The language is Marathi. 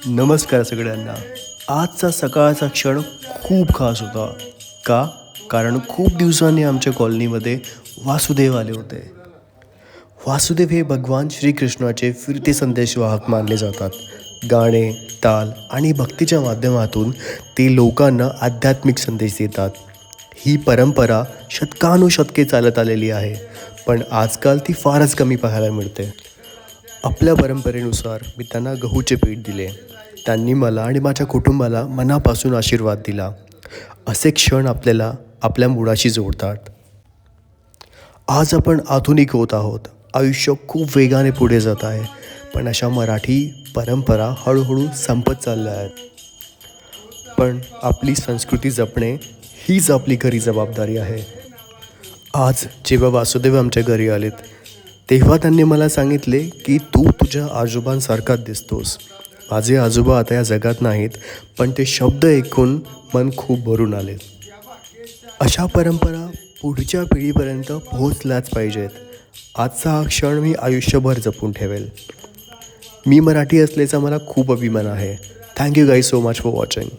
नमस्कार सगळ्यांना. आजचा सकाळचा क्षण खूप खास होता. का? कारण खूप दिवसांनी आमच्या कॉलनीमध्ये वासुदेव आले होते. वासुदेव हे भगवान श्रीकृष्णाचे फिरते संदेशवाहक मानले जातात. गाणे, ताल आणि भक्तीच्या माध्यमातून ते लोकांना आध्यात्मिक संदेश देतात. ही परंपरा शतकानुशतके चालत आलेली आहे, पण आजकाल ती फारच कमी पाहायला मिळते. आपल्या परंपरेनुसार मी त्यांना गहूचे पीठ दिले. त्यांनी मला आणि माझ्या कुटुंबाला मनापासून आशीर्वाद दिला. असे क्षण आपल्याला आपल्या मुळाशी जोडतात. आज आपण आधुनिक होत आहोत. आयुष्य खूप वेगाने पुढे जात आहे, पण अशा मराठी परंपरा हळूहळू संपत चालल्या आहेत. पण आपली संस्कृती जपणे हीच आपली खरी जबाबदारी आहे. आज जेव्हा वासुदेव आमच्या घरी आलेत, तेव्हा त्यांनी मला सांगितले की तू तुझ्या आजोबांसारखाच दिसतोस. माझे आजोबा आता या जगात नाहीत, पण ते शब्द ऐकून मन खूप भरून आले. अशा परंपरा पुढच्या पिढीपर्यंत पोहोचल्याच पाहिजेत. आजचा हा क्षण मी आयुष्यभर जपून ठेवेल. मी मराठी असल्याचा मला खूप अभिमान आहे. Thank you guys so much for watching.